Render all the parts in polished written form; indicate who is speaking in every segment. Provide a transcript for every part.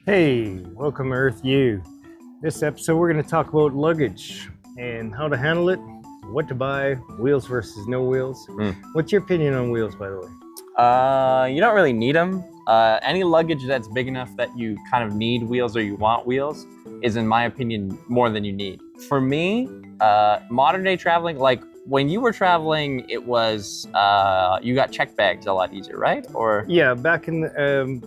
Speaker 1: Hey, welcome to EarthU. This episode we're going to talk about luggage and how to handle it, what to buy, wheels versus no wheels. What's your opinion on wheels, by the way?
Speaker 2: You don't really need them. Any luggage that's big enough that you kind of need wheels or you want wheels is, in my opinion, more than you need. For me, modern day traveling, like when you were traveling, it was, you got check bags a lot easier, right? Or
Speaker 1: Yeah, back in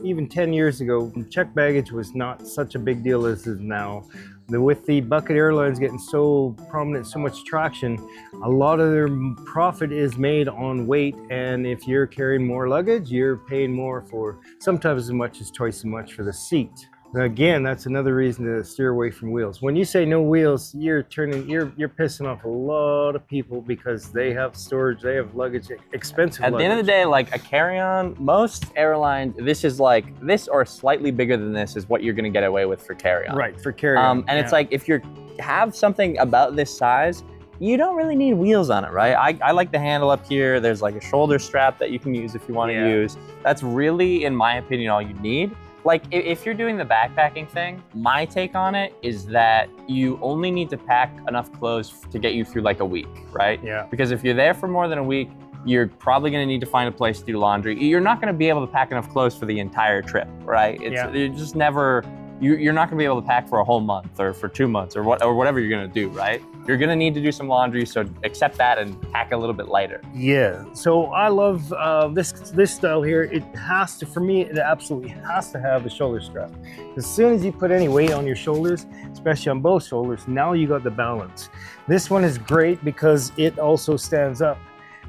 Speaker 1: even 10 years ago, check baggage was not such a big deal as it is now. With the bucket airlines getting so prominent, so much traction, a lot of their profit is made on weight, and if you're carrying more luggage, you're paying more for sometimes as much as twice as much for the seat. Again, that's another reason to steer away from wheels. When you say no wheels, you're pissing off a lot of people because they have storage, they have luggage, expensive
Speaker 2: at
Speaker 1: luggage.
Speaker 2: the end of the day, like a carry-on, most airlines, this is like this or slightly bigger than this is what you're gonna get away with for carry-on.
Speaker 1: Right, for carry-on.
Speaker 2: And it's like if you have something about this size, you don't really need wheels on it, right? I like the handle up here. There's like a shoulder strap that you can use if you want to use. That's really, in my opinion, all you need. Like if you're doing the backpacking thing, my take on it is that you only need to pack enough clothes to get you through like a week, right?
Speaker 1: Yeah.
Speaker 2: Because if you're there for more than a week, you're probably going to need to find a place to do laundry. You're not going to be able to pack enough clothes for the entire trip, right? You're just never, you're not going to be able to pack for a whole month or for 2 months or whatever you're going to do, right? You're going to need to do some laundry, so accept that and pack a little bit lighter.
Speaker 1: Yeah, so I love this style here. It has to, for me, it absolutely has to have the shoulder strap. As soon as you put any weight on your shoulders, especially on both shoulders, now you got the balance. This one is great because it also stands up.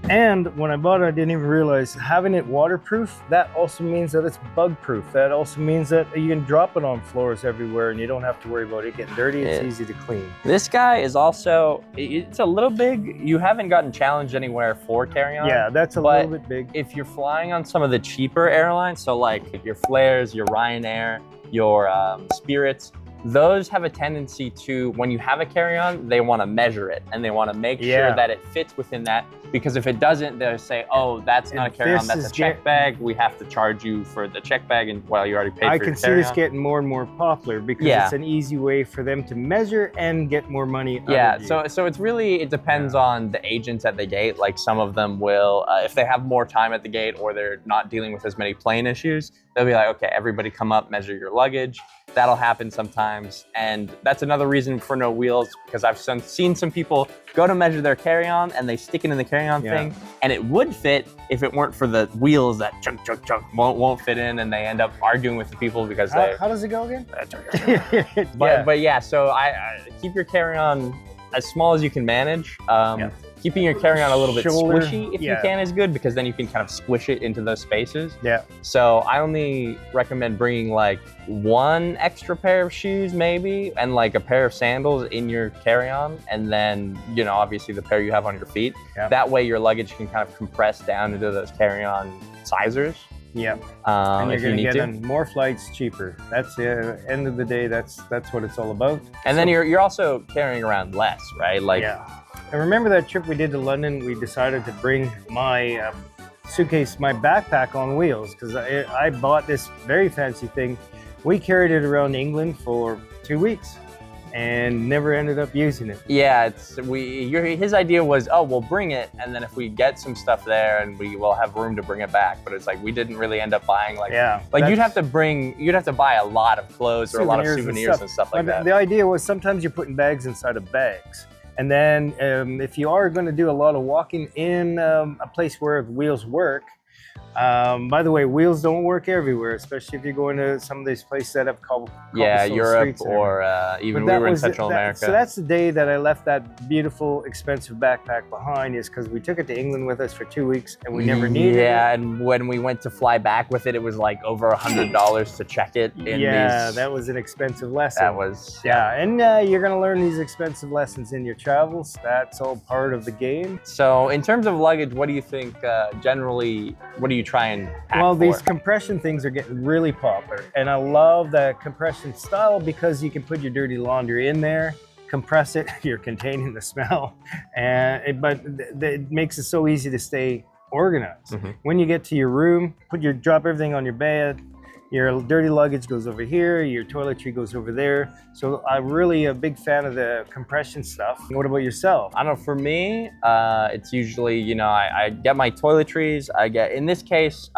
Speaker 1: And when I bought it, I didn't even realize having it waterproof, that also means that it's bug proof. That also means that you can drop it on floors everywhere and you don't have to worry about it getting dirty. It's easy to clean.
Speaker 2: This guy is also, it's a little big. You haven't gotten challenged anywhere for carry-on.
Speaker 1: Yeah, that's a little bit big.
Speaker 2: If you're flying on some of the cheaper airlines, so like your Flairs, your Ryanair, your Spirits, those have a tendency to, when you have a carry-on, they want to measure it and they want to make sure that it fits within that. Because if it doesn't, they'll say, oh, that's not a carry-on, that's a check bag. We have to charge you for the check bag, and well, you already paid for your carry-on.
Speaker 1: I can see this getting more and more popular because it's an easy way for them to measure and get more money out of you.
Speaker 2: So it's really, it depends on the agents at the gate. Like some of them will, if they have more time at the gate or they're not dealing with as many plane issues, they'll be like, okay, everybody come up, measure your luggage. That'll happen sometimes. And that's another reason for no wheels, because I've seen some people go to measure their carry-on and they stick it in the carry-on thing, and it would fit if it weren't for the wheels that chunk won't fit in, and they end up arguing with the people because
Speaker 1: how does it go again?
Speaker 2: But yeah, so I keep your carry-on as small as you can manage. Keeping your carry-on a little bit squishy if you can is good, because then you can kind of squish it into those spaces.
Speaker 1: Yeah.
Speaker 2: So I only recommend bringing like one extra pair of shoes maybe, and like a pair of sandals in your carry-on, and then, you know, obviously the pair you have on your feet. Yeah. That way your luggage can kind of compress down into those carry-on sizers.
Speaker 1: Yeah, and you're going to get on more flights cheaper. That's the end of the day. That's what it's all about.
Speaker 2: And then you're also carrying around less, right? Like,
Speaker 1: and remember that trip we did to London? We decided to bring my suitcase, my backpack on wheels, because I bought this very fancy thing. We carried it around England for 2 weeks and never ended up using it.
Speaker 2: Yeah, his idea was, oh, we'll bring it, and then if we get some stuff there, and we will have room to bring it back. But it's like we didn't really end up buying you'd have to buy a lot of clothes or a lot of souvenirs and stuff like that.
Speaker 1: The idea was sometimes you're putting bags inside of bags. And then if you are going to do a lot of walking in a place where wheels work, by the way, wheels don't work everywhere, especially if you're going to some of these places that have
Speaker 2: Europe or even we were in Central America.
Speaker 1: So that's the day that I left that beautiful, expensive backpack behind, is because we took it to England with us for 2 weeks and we never needed it.
Speaker 2: Yeah, and when we went to fly back with it, it was like over $100 to check it.
Speaker 1: That was an expensive lesson.
Speaker 2: That was
Speaker 1: and you're going to learn these expensive lessons in your travels. That's all part of the game.
Speaker 2: So in terms of luggage, what do you think generally? What do you try and pack for?
Speaker 1: These compression things are getting really popular, and I love the compression style because you can put your dirty laundry in there, compress it, you're containing the smell, but it makes it so easy to stay organized. When you get to your room, drop everything on your bed, Your dirty luggage goes over here, your toiletry goes over there. So I'm really a big fan of the compression stuff. What about yourself?
Speaker 2: I don't know, for me, it's usually, you know, I get my toiletries. I get, in this case,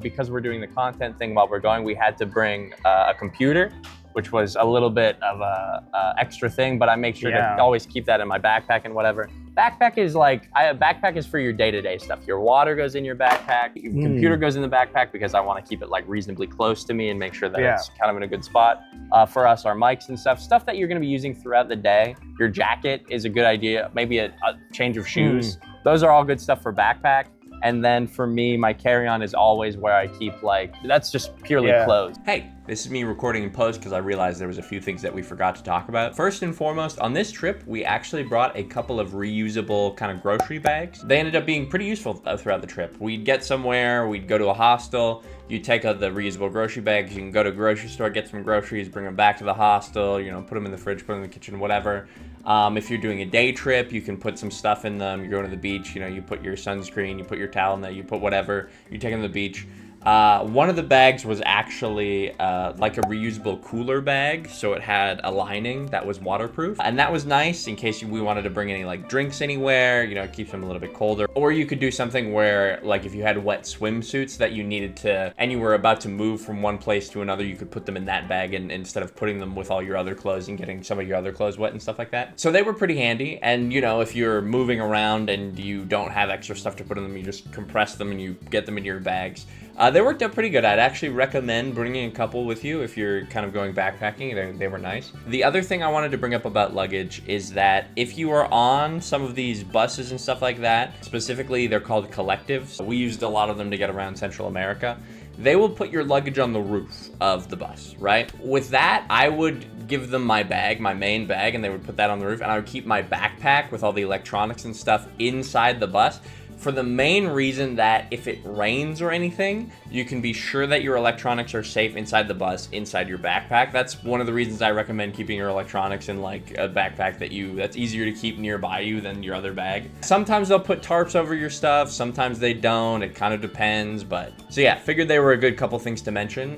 Speaker 2: because we're doing the content thing while we're going, we had to bring a computer, which was a little bit of a extra thing, but I make sure to always keep that in my backpack and whatever. Backpack is like, backpack is for your day-to-day stuff. Your water goes in your backpack, your computer goes in the backpack because I want to keep it like reasonably close to me and make sure that it's kind of in a good spot. For us, our mics and stuff that you're going to be using throughout the day. Your jacket is a good idea, maybe a change of shoes. Those are all good stuff for backpack. And then for me, my carry-on is always where I keep like, that's just purely clothes.
Speaker 3: Hey, this is me recording in post because I realized there was a few things that we forgot to talk about. First and foremost, on this trip, we actually brought a couple of reusable kind of grocery bags. They ended up being pretty useful throughout the trip. We'd get somewhere, we'd go to a hostel, you take out the reusable grocery bags, you can go to a grocery store, get some groceries, bring them back to the hostel, you know, put them in the fridge, put them in the kitchen, whatever. If you're doing a day trip, you can put some stuff in them. You're going to the beach, you know, you put your sunscreen, you put your towel in there, you put whatever, you take them to the beach. One of the bags was actually like a reusable cooler bag, so it had a lining that was waterproof, and that was nice in case we wanted to bring any like drinks anywhere, you know, it keeps them a little bit colder. Or you could do something where like if you had wet swimsuits that you needed to, and you were about to move from one place to another, you could put them in that bag and instead of putting them with all your other clothes and getting some of your other clothes wet and stuff like that. So they were pretty handy, and you know, if you're moving around and you don't have extra stuff to put in them, you just compress them and you get them in your bags. They worked out pretty good. I'd actually recommend bringing a couple with you if you're kind of going backpacking. They were nice. The other thing I wanted to bring up about luggage is that if you are on some of these buses and stuff like that, specifically they're called collectives. We used a lot of them to get around Central America. They will put your luggage on the roof of the bus, right? With that, I would give them my bag, my main bag, and they would put that on the roof, and I would keep my backpack with all the electronics and stuff inside the bus, for the main reason that if it rains or anything, you can be sure that your electronics are safe inside the bus, inside your backpack. That's one of the reasons I recommend keeping your electronics in like a backpack that's easier to keep nearby you than your other bag. Sometimes they'll put tarps over your stuff, sometimes they don't, it kind of depends, but. So yeah, figured they were a good couple things to mention.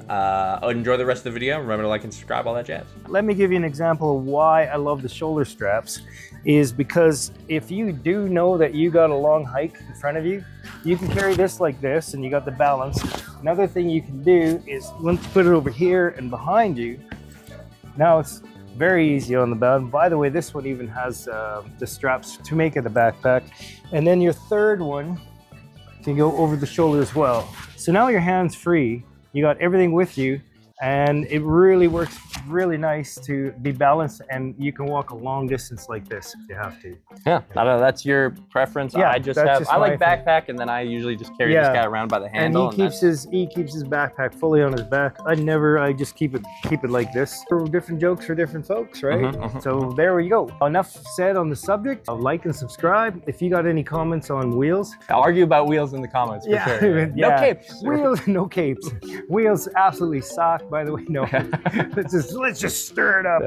Speaker 3: Enjoy the rest of the video, remember to like and subscribe, all that jazz.
Speaker 1: Let me give you an example of why I love the shoulder straps. Is because if you do know that you got a long hike in front of you, you can carry this like this and you got the balance. Another thing you can do is once you put it over here and behind you, now it's very easy on the bottom. By the way, this one even has the straps to make it a backpack. And then your third one can go over the shoulder as well. So now your hand's free, you got everything with you, and it really works really nice to be balanced, and you can walk a long distance like this if you have to.
Speaker 2: Yeah, I don't know, that's your preference.
Speaker 1: Yeah,
Speaker 2: I like backpack, and then I usually just carry this guy around by the handle.
Speaker 1: And he keeps his backpack fully on his back. I just keep it like this. For different jokes for different folks, right? So there we go. Enough said on the subject. Like and subscribe. If you got any comments on wheels,
Speaker 2: I'll argue about wheels in the comments for sure. No capes.
Speaker 1: Wheels, no capes. Wheels absolutely suck. By the way, no. Let's just stir it up.